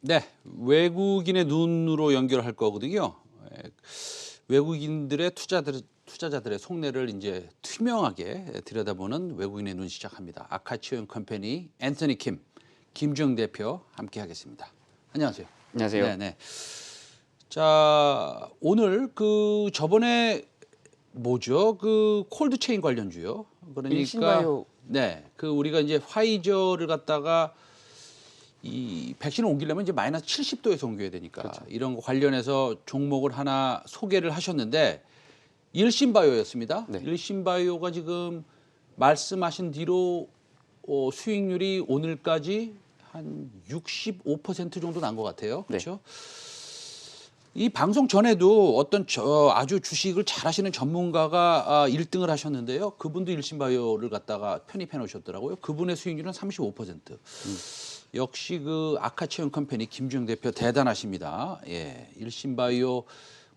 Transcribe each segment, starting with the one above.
네, 외국인의 눈으로 연결할 거거든요. 외국인들의 투자자들의 속내를 이제 투명하게 들여다보는 외국인의 눈 시작합니다. 아카치온 컴퍼니 앤서니 김주영 대표 함께 하겠습니다. 안녕하세요. 안녕하세요. 네네. 자, 오늘 저번에 뭐죠? 콜드체인 관련주요. 그러니까 일신바이오. 네, 우리가 이제 화이저를 갖다가 이 백신을 옮기려면 이제 마이너스 70도에서 옮겨야 되니까 그렇죠. 이런 거 관련해서 종목을 하나 소개를 하셨는데 일신바이오였습니다. 네. 일신바이오가 지금 말씀하신 뒤로 수익률이 오늘까지 한 65% 정도 난 것 같아요. 그렇죠? 이 방송 전에도 어떤 아주 주식을 잘하시는 전문가가 1등을 하셨는데요. 그분도 일신바이오를 갖다가 편입해 놓으셨더라고요. 그분의 수익률은 35%. 역시 아카치온 컴퍼니 김주영 대표 대단하십니다. 예, 일신바이오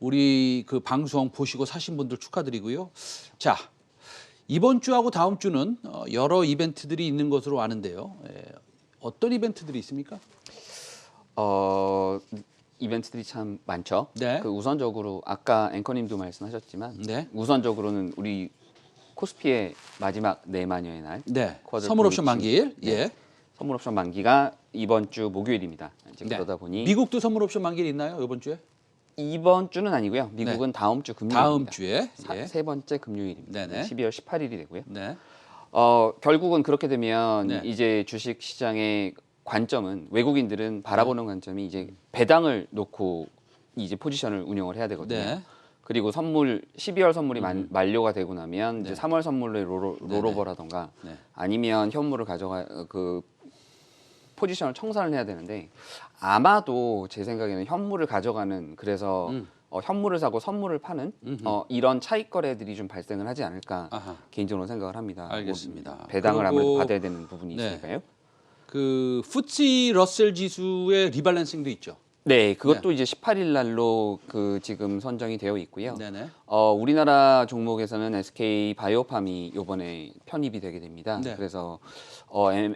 우리 방송 보시고 사신 분들 축하드리고요. 자, 이번 주하고 다음 주는 여러 이벤트들이 있는 것으로 아는데요. 예, 어떤 이벤트들이 있습니까? 이벤트들이 참 많죠. 네. 우선적으로 아까 앵커님도 말씀하셨지만 네. 우선적으로는 우리 코스피의 마지막 내마녀의 날. 네. 쿼터 선물 옵션 브리칭. 만기일. 네. 예. 선물 옵션 만기가 이번 주 목요일입니다. 이제 네. 그러다 보니 미국도 선물 옵션 만기일 있나요? 이번 주에? 이번 주는 아니고요. 미국은 다음 주 금요일입니다. 다음 주에. 예. 세 번째 금요일입니다. 네네. 12월 18일이 되고요. 네. 결국은 그렇게 되면 네. 이제 주식 시장의 관점은 외국인들은 바라보는 관점이 이제 배당을 놓고 이제 포지션을 운영을 해야 되거든요. 네. 그리고 12월 선물이 만료가 되고 나면 네. 이제 3월 선물로 롤오버라던가 네. 아니면 현물을 포지션을 청산을 해야 되는데 아마도 제 생각에는 현물을 가져가는 그래서 현물을 사고 선물을 파는 이런 차익 거래들이 좀 발생을 하지 않을까 아하. 개인적으로 생각을 합니다. 알겠습니다. 배당을 그리고 아무래도 받아야 되는 부분이 네. 있으니까요. 푸치 러셀 지수의 리밸런싱도 있죠. 네, 그것도 이제 18일 날로 지금 선정이 되어 있고요. 네네. 우리나라 종목에서는 SK 바이오팜이 이번에 편입이 되게 됩니다. 네. 그래서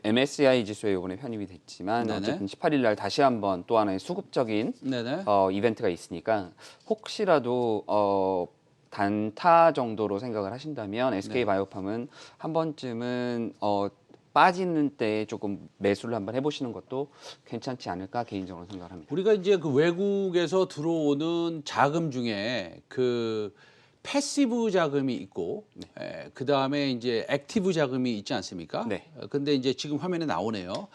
MSCI 지수에 이번에 편입이 됐지만 네네. 어쨌든 18일 날 다시 한번 또 하나의 수급적인 네네. 이벤트가 있으니까 혹시라도 단타 정도로 생각을 하신다면 SK 바이오팜은 한 번쯤은 빠지는 때 조금 매수를 한번 해보시는 것도 괜찮지 않을까 개인적으로 생각을 합니다. 우리가 이제 외국에서 들어오는 자금 중에 패시브 자금이 있고, 그 다음에 이제 액티브 자금이 있지 않습니까? 네. 근데 이제 지금 화면에 나오네요.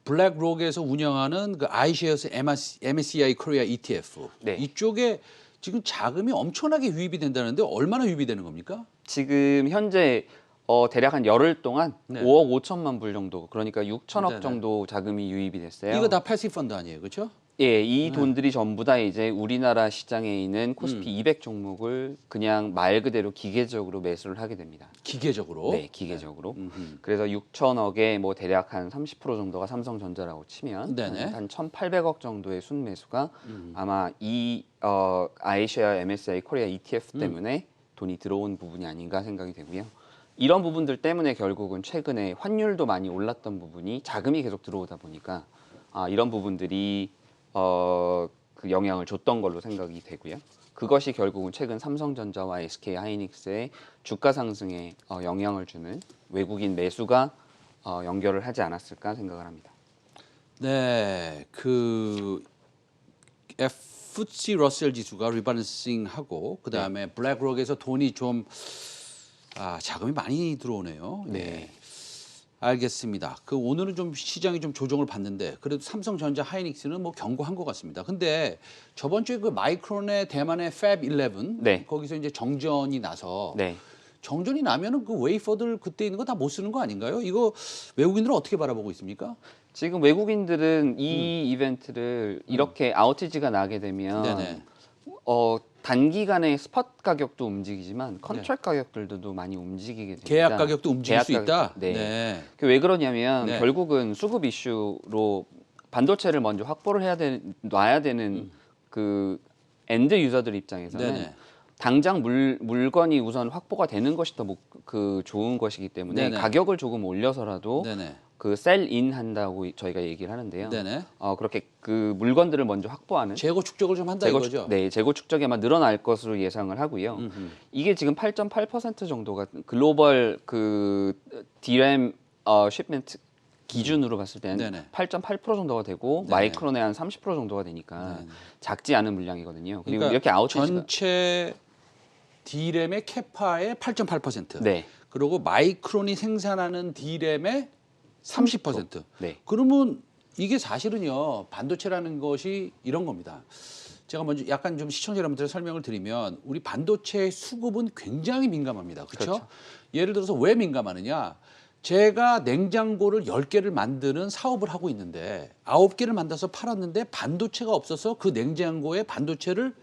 블랙록에서 운영하는 아이쉐어스 MSCI 코리아 ETF. 네. 이쪽에 지금 자금이 엄청나게 유입이 된다는데 얼마나 유입이 되는 겁니까? 지금 현재 대략 한 열흘 동안 네. 5억 5천만 불 정도, 그러니까 6천억 네네. 정도 자금이 유입이 됐어요. 이거 다 패시브 펀드 아니에요, 그렇죠? 예, 이 돈들이 전부 다 이제 우리나라 시장에 있는 코스피 200 종목을 그냥 말 그대로 기계적으로 매수를 하게 됩니다. 기계적으로. 네, 기계적으로. 그래서 6천억에 뭐 대략 한 30% 정도가 삼성전자라고 치면 네네. 한 1,800억 정도의 순매수가 아마 이 아이쉐어 MSCI 코리아 ETF 때문에 돈이 들어온 부분이 아닌가 생각이 되고요. 이런 부분들 때문에 결국은 최근에 환율도 많이 올랐던 부분이 자금이 계속 들어오다 보니까 이런 부분들이 영향을 줬던 걸로 생각이 되고요. 그것이 결국은 최근 삼성전자와 SK 하이닉스의 주가 상승에 영향을 주는 외국인 매수가 연결을 하지 않았을까 생각을 합니다. 네, FTSE 러셀 지수가 리밸런싱하고 그 다음에 블랙록에서 돈이 좀 자금이 많이 들어오네요. 네. 알겠습니다. 오늘은 좀 시장이 좀 조정을 받는데 그래도 삼성전자 하이닉스는 뭐 견고한 것 같습니다. 근데 저번 주에 마이크론의 대만의 팹 11 네. 거기서 이제 정전이 나서 네. 정전이 나면은 웨이퍼들 그때 있는 거 다 못 쓰는 거 아닌가요? 이거 외국인들은 어떻게 바라보고 있습니까? 지금 외국인들은 이 이벤트를 이렇게 아우티지가 나게 되면 네네. 단기간에 스팟 가격도 움직이지만 컨트랙 가격들도 많이 움직이게 됩니다. 계약 가격도 움직일 계약 수 있다. 네. 네. 왜 그러냐면 네. 결국은 수급 이슈로 반도체를 먼저 확보를 놔야 되는 엔드 유저들 입장에서는 네네. 당장 물건이 우선 확보가 되는 것이 더 좋은 것이기 때문에 네네. 가격을 조금 올려서라도 네네. 그 셀인 한다고 저희가 얘기를 하는데요. 네네. 그렇게 그 물건들을 먼저 확보하는 재고 축적을 좀 한다 이거죠. 네, 재고 축적이 아마 늘어날 것으로 예상을 하고요. 이게 지금 8.8% 정도가 글로벌 그 DRAM shipment 기준으로 봤을 때는 네네. 8.8% 정도가 되고 네네. 마이크론의 한 30% 정도가 되니까 네네. 작지 않은 물량이거든요. 그리고 그러니까 이렇게 아웃티지가 전체 D램의 캐파의 8.8%. 네. 그리고 마이크론이 생산하는 D램의 30%. 네. 그러면 이게 사실은요 반도체라는 것이 이런 겁니다. 제가 먼저 약간 좀 시청자 여러분들의 설명을 드리면 우리 반도체의 수급은 굉장히 민감합니다. 그렇죠? 예를 들어서 왜 민감하느냐? 제가 냉장고를 10개를 만드는 사업을 하고 있는데 9개를 만들어서 팔았는데 반도체가 없어서 그 냉장고에 반도체를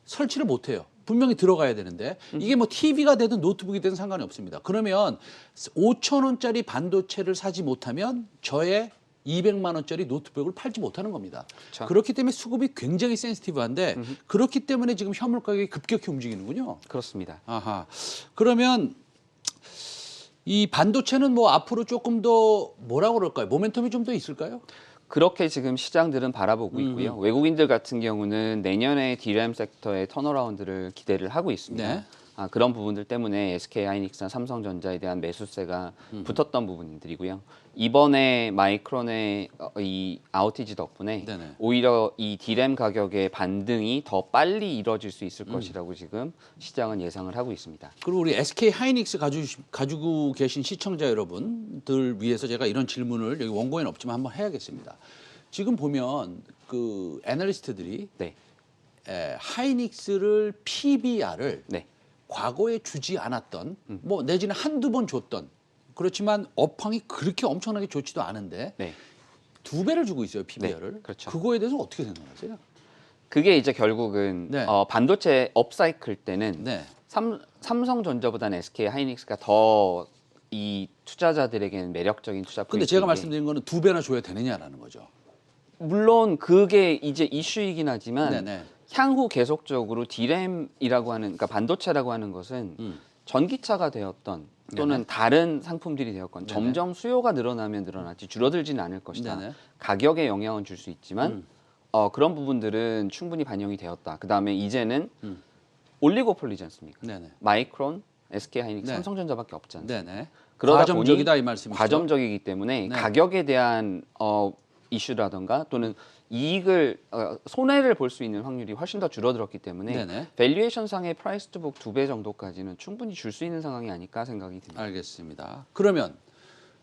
설치를 못해요. 분명히 들어가야 되는데 이게 뭐 TV가 되든 노트북이 되든 상관이 없습니다. 그러면 5천 원짜리 반도체를 사지 못하면 저의 200만 원짜리 노트북을 팔지 못하는 겁니다. 그렇죠. 그렇기 때문에 수급이 굉장히 센시티브한데 그렇기 때문에 지금 현물 가격이 급격히 움직이는군요. 그렇습니다. 아하. 그러면 이 반도체는 뭐 앞으로 조금 더 뭐라고 그럴까요? 모멘텀이 좀 더 있을까요? 그렇게 지금 시장들은 바라보고 있고요. 외국인들 같은 경우는 내년에 DRAM 섹터의 턴어라운드를 기대를 하고 있습니다. 네. 그런 부분들 때문에 SK 하이닉스나 삼성전자에 대한 매수세가 붙었던 부분들이고요. 이번에 마이크론의 이 아우티지 덕분에 네네. 오히려 이 DRAM 가격의 반등이 더 빨리 이루어질 수 있을 것이라고 지금 시장은 예상을 하고 있습니다. 그리고 우리 SK 하이닉스 가지고 계신 시청자 여러분들 위해서 제가 이런 질문을 여기 원고에는 없지만 한번 해야겠습니다. 지금 보면 그 애널리스트들이 네, 하이닉스를 PBR을 네, 과거에 주지 않았던 뭐 내지는 한두 번 줬던 그렇지만 업황이 그렇게 엄청나게 좋지도 않은데 네. 2배를 주고 있어요 PBR을. 네, 그렇죠. 그거에 대해서 어떻게 생각하세요? 그게 이제 결국은 네. 반도체 업사이클 때는 네. 삼성전자보다는 SK 하이닉스가 더 이 투자자들에게는 매력적인 투자 근데 제가 포인트인데 말씀드린 거는 2배나 줘야 되느냐라는 거죠. 물론 그게 이제 이슈이긴 하지만 네네. 향후 계속적으로 D램이라고 하는 그러니까 반도체라고 하는 것은 전기차가 되었던 또는 네네. 다른 상품들이 되었건 네네. 점점 수요가 늘어나면 늘어났지 줄어들지는 않을 것이다. 네네. 가격에 영향은 줄 수 있지만 그런 부분들은 충분히 반영이 되었다. 그다음에 이제는 올리고폴리지 않습니까? 네네. 마이크론, SK 하이닉스, 네. 삼성전자밖에 없지 않습니까? 네네. 그러다 과점적이다 보니 이 말씀이시죠? 과점적이기 때문에 네. 가격에 대한 이슈라던가 또는 이익을 손해를 볼 수 있는 확률이 훨씬 더 줄어들었기 때문에 네네. 밸류에이션 상의 프라이스 투북 2배 정도까지는 충분히 줄 수 있는 상황이 아닐까 생각이 듭니다. 알겠습니다. 그러면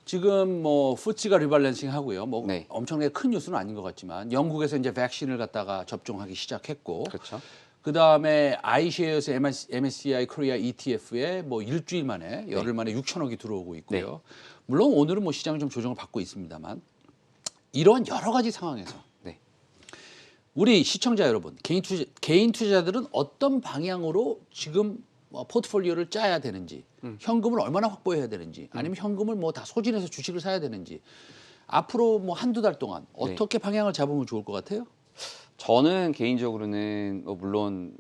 지금 뭐 푸치가 리밸런싱 하고요. 뭐 네. 엄청나게 큰 뉴스는 아닌 것 같지만 영국에서 이제 백신을 갖다가 접종하기 시작했고 그렇죠. 그다음에 아이쉐어에서 MSCI 코리아 ETF에 뭐 일주일 만에 열흘 만에 6천억이 들어오고 있고요. 물론 오늘은 뭐 시장이 좀 조정을 받고 있습니다만 이런 여러 가지 상황에서 네. 우리 시청자 여러분, 개인 투자자들은 어떤 방향으로 지금 포트폴리오를 짜야 되는지, 현금을 얼마나 확보해야 되는지, 아니면 현금을 뭐 다 소진해서 주식을 사야 되는지, 앞으로 뭐 한두 달 동안 어떻게 방향을 잡으면 좋을 것 같아요? 저는 개인적으로는 물론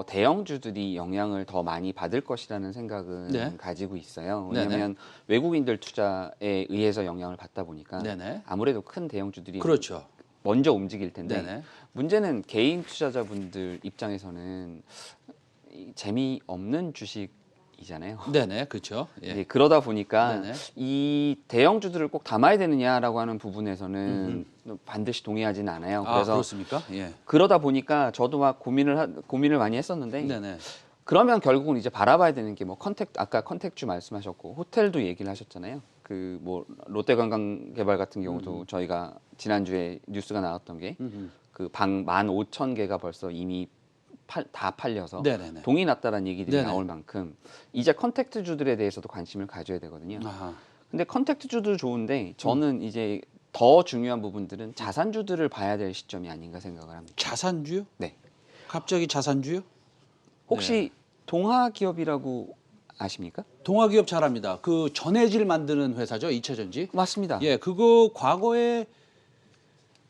대형주들이 영향을 더 많이 받을 것이라는 생각은 네. 가지고 있어요. 네네. 왜냐하면 외국인들 투자에 의해서 영향을 받다 보니까 네네. 아무래도 큰 대형주들이 그렇죠. 먼저 움직일 텐데 네네. 문제는 개인 투자자분들 입장에서는 재미없는 주식이잖아요. 네네, 그렇죠. 예. 이제 그러다 보니까 네네. 이 대형주들을 꼭 담아야 되느냐라고 하는 부분에서는 반드시 동의하지는 않아요. 아, 그래서 그렇습니까? 예. 그러다 보니까 저도 막 고민을 많이 했었는데 네네. 그러면 결국은 이제 바라봐야 되는 게 뭐 아까 컨택주 말씀하셨고 호텔도 얘기를 하셨잖아요. 그 뭐 롯데관광개발 같은 경우도 저희가 지난주에 뉴스가 나왔던 게 그 방 15,000개가 벌써 이미 다 팔려서 네네네. 동이 났다라는 얘기들이 네네. 나올 만큼 이제 컨택트주들에 대해서도 관심을 가져야 되거든요. 아하. 근데 컨택트주도 좋은데 저는 이제 더 중요한 부분들은 자산주들을 봐야 될 시점이 아닌가 생각을 합니다. 자산주요? 네. 갑자기 자산주요? 혹시 동아기업이라고 아십니까? 동아기업 잘합니다. 그 전해질 만드는 회사죠, 2차전지. 맞습니다. 예, 그거 과거에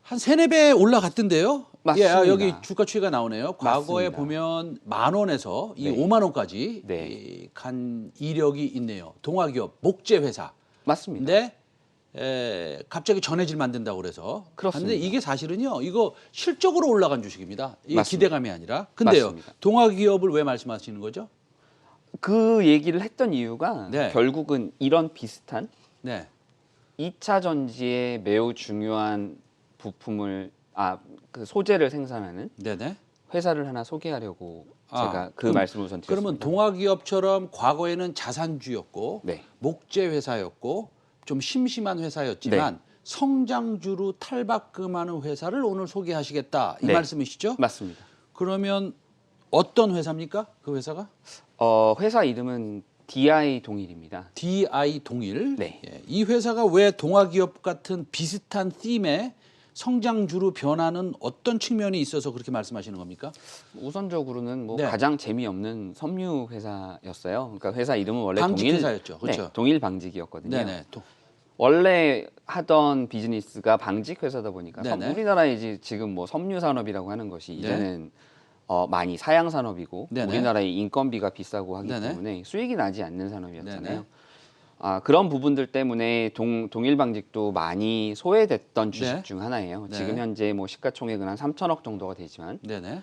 한 3-4배 올라갔던데요. 맞습니다. 예, 여기 주가 추이가 나오네요. 과거에 맞습니다. 보면 10,000원에서 이 네. 5만 원까지 네. 간 이력이 있네요. 동아기업 목재 회사. 맞습니다. 근데 갑자기 전해질 만든다고 그래서 그렇습니다. 근데 이게 사실은요. 이거 실적으로 올라간 주식입니다. 이게 맞습니다. 기대감이 아니라. 근데요. 맞습니다. 동아기업을 왜 말씀하시는 거죠? 그 얘기를 했던 이유가 네. 결국은 이런 비슷한 네. 2차 전지에 매우 중요한 부품을 그 소재를 생산하는 네네. 회사를 하나 소개하려고 제가 그 그럼- 말씀을 우선 드렸습니다. 그러면 동아기업처럼 과거에는 자산주였고 네. 목재 회사였고 좀 심심한 회사였지만 네. 성장주로 탈바꿈하는 회사를 오늘 소개하시겠다 이 네. 말씀이시죠? 맞습니다. 그러면 어떤 회사입니까? 그 회사가? 회사 이름은 DI 동일입니다. DI 동일. 네. 예, 이 회사가 왜 동아기업 같은 비슷한 팀의 성장주로 변하는 어떤 측면이 있어서 그렇게 말씀하시는 겁니까? 우선적으로는 뭐 네. 가장 재미없는 섬유 회사였어요. 그러니까 회사 이름은 원래 방직 동일 회사였죠. 그렇죠. 네, 동일 방직이었거든요. 네네. 원래 하던 비즈니스가 방직 회사다 보니까 네네. 우리나라에 이제 지금 뭐 섬유 산업이라고 하는 것이 이제는 많이 사양 산업이고 네네. 우리나라의 인건비가 비싸고 하기 네네. 때문에 수익이 나지 않는 산업이었잖아요. 네네. 그런 부분들 때문에 동일 방직도 많이 소외됐던 주식 네. 중 하나예요. 네. 지금 현재 뭐 시가총액은 한 3천억 정도가 되지만 네네.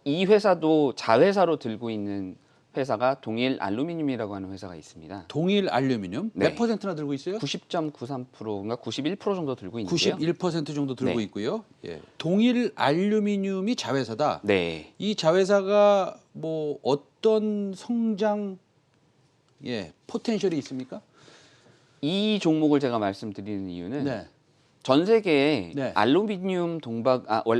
이 회사도 자회사로 들고 있는 회사가 동일 알루미늄이라고 하는 회사가 있습니다. 동일 알루미늄 네. 몇 %나 들고 있어요? 90.93%인가 91% 정도 들고 있는데요. 91% 정도 들고 네. 있고요. 예. 동일 알루미늄이 자회사다. 네. 이 자회사가 뭐 어떤 성장 포텐셜이 있습니까? 이 종목을 제가 말씀드리는 이유는 네. 전 세계에 네. 알루미늄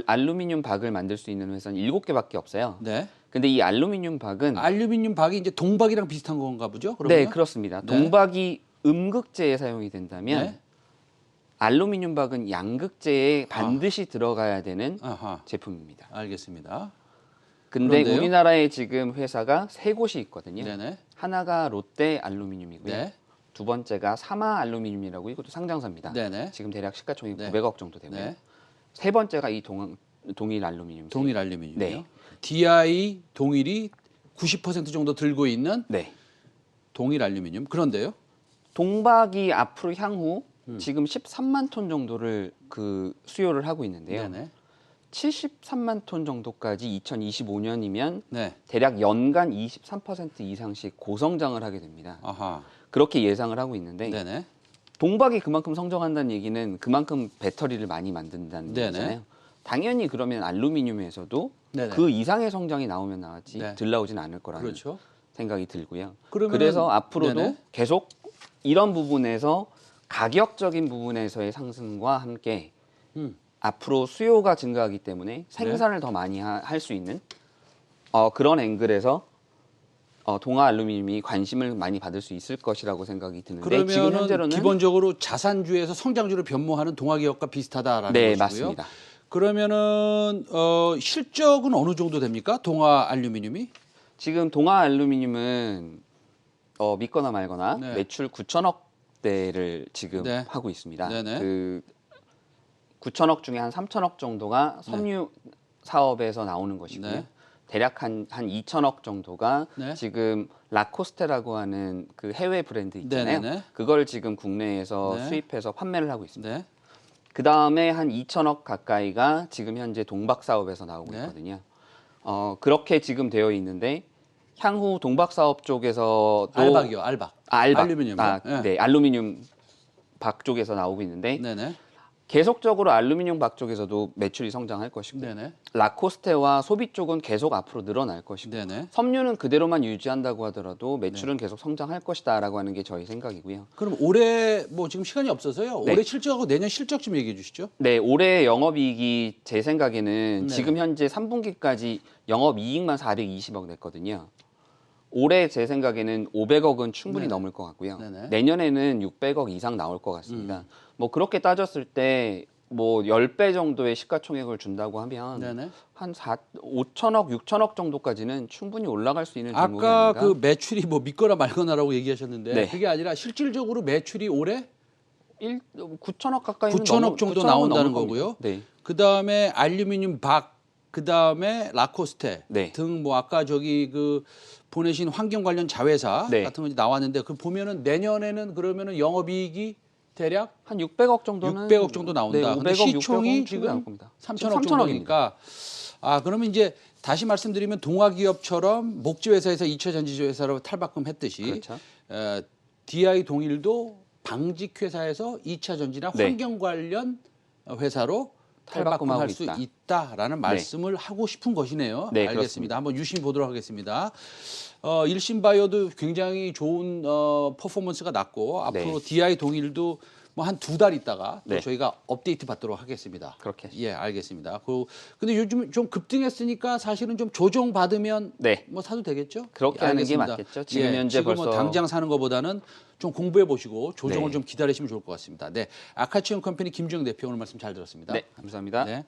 알루미늄 박을 만들 수 있는 회사는 7개밖에 없어요. 네. 근데 이 알루미늄 박은 알루미늄 박이 이제 동박이랑 비슷한 건가 보죠? 그러면? 네, 그렇습니다. 네. 동박이 음극재에 사용이 된다면 네. 알루미늄 박은 양극재에 반드시 들어가야 되는 아하. 제품입니다. 알겠습니다. 근데 그런데요? 우리나라에 지금 회사가 3곳이 있거든요. 네네. 하나가 롯데 알루미늄이고요. 네. 두 번째가 사마 알루미늄이라고 이것도 상장사입니다. 네네. 지금 대략 시가총액 네. 900억 정도 되고요. 네. 세 번째가 이 동일 알루미늄. 동일 알루미늄이요. 네. DI 동일이 90% 정도 들고 있는 네. 동일 알루미늄. 그런데요? 동박이 앞으로 향후 지금 13만 톤 정도를 그 수요를 하고 있는데요. 네네. 73만 톤 정도까지 2025년이면 네. 대략 연간 23% 이상씩 고성장을 하게 됩니다. 아하. 그렇게 예상을 하고 있는데 네네. 동박이 그만큼 성장한다는 얘기는 그만큼 배터리를 많이 만든다는 네네. 얘기잖아요. 당연히 그러면 알루미늄에서도 네네. 그 이상의 성장이 나오면 나왔지 네. 들나오진 않을 거라는 그렇죠. 생각이 들고요. 그러면은- 그래서 앞으로도 네네. 계속 이런 부분에서 가격적인 부분에서의 상승과 함께 음. 앞으로 수요가 증가하기 때문에 생산을 더 많이 할 수 있는 그런 앵글에서 동아 알루미늄이 관심을 많이 받을 수 있을 것이라고 생각이 드는데 지금 그러면은 현재로는 기본적으로 자산주에서 성장주를 변모하는 동아기업과 비슷하다라는 네, 것이고요. 맞습니다. 그러면은 실적은 어느 정도 됩니까? 동아 알루미늄이? 지금 동아 알루미늄은 믿거나 말거나 네. 매출 9천억대를 지금 네. 하고 있습니다. 네네. 그 9천억 중에 한 3천억 정도가 섬유 사업에서 나오는 것이고요. 네. 대략 한 2천억 정도가 네. 지금 라코스테라고 하는 그 해외 브랜드 있잖아요. 네네네. 그걸 지금 국내에서 네. 수입해서 판매를 하고 있습니다. 네. 그 다음에 한 2천억 가까이가 지금 현재 동박 사업에서 나오고 네. 있거든요. 그렇게 지금 되어 있는데 향후 동박 사업 쪽에서도 알박이요. 알박. 알박, 알루미늄이요? 네. 네, 알루미늄 박 쪽에서 나오고 있는데 네네. 계속적으로 알루미늄 박 쪽에서도 매출이 성장할 것이고 네네. 라코스테와 소비 쪽은 계속 앞으로 늘어날 것이고 네네. 섬유는 그대로만 유지한다고 하더라도 매출은 계속 성장할 것이다라고 하는 게 저희 생각이고요. 그럼 올해 뭐 지금 시간이 없어서요. 네. 올해 실적하고 내년 실적 좀 얘기해 주시죠. 네, 올해 영업이익이 제 생각에는 네. 지금 현재 3분기까지 영업이익만 420억 냈거든요. 올해 제 생각에는 500억은 충분히 네네. 넘을 것 같고요. 네네. 내년에는 600억 이상 나올 것 같습니다. 뭐 그렇게 따졌을 때 뭐 10배 정도의 시가총액을 준다고 하면 네네. 한 5천억, 6천억 정도까지는 충분히 올라갈 수 있는 종목이 아까 아닌가. 그 매출이 뭐 믿거나 말거나라고 얘기하셨는데 네. 그게 아니라 실질적으로 매출이 올해 9천억 가까이는 9천억 정도 9천억은 나온다는 넘을 겁니다. 거고요. 네. 그 다음에 알루미늄 박, 그 다음에 라코스테 네. 등 뭐 아까 저기 그 보내신 환경 관련 자회사 네. 같은 거 이제 나왔는데 그 보면은 내년에는 그러면은 영업이익이 대략 한 600억 정도는 600억 정도 나온다. 네, 근데 500억, 시총이 600억 지금 나올 겁니다. 3천억 3천억입니다. 정도니까 그러면 이제 다시 말씀드리면 동아기업처럼 목지회사에서 2차 전지회사로 탈바꿈했듯이 그렇죠. DI 동일도 방직회사에서 2차 전지나 네. 환경 관련 회사로 탈바꿈하고 탈바꿈할 수 있다. 있다라는 말씀을 하고 싶은 것이네요. 네, 알겠습니다. 그렇습니다. 한번 유심히 보도록 하겠습니다. 일신바이오도 굉장히 좋은 퍼포먼스가 났고 앞으로 네. DI 동일도 뭐 한 2달 있다가 또 네. 저희가 업데이트 받도록 하겠습니다. 그렇게 하시죠. 예, 알겠습니다. 근데 요즘 좀 급등했으니까 사실은 좀 조정 받으면 네. 뭐 사도 되겠죠? 그렇게 예, 하는 게 알겠습니다. 맞겠죠. 지금 현재 지금 벌써 뭐 당장 사는 것보다는 좀 공부해 보시고 조정을 네. 좀 기다리시면 좋을 것 같습니다. 네, 아카치온 컴퍼니 김주영 대표 오늘 말씀 잘 들었습니다. 네, 감사합니다. 네.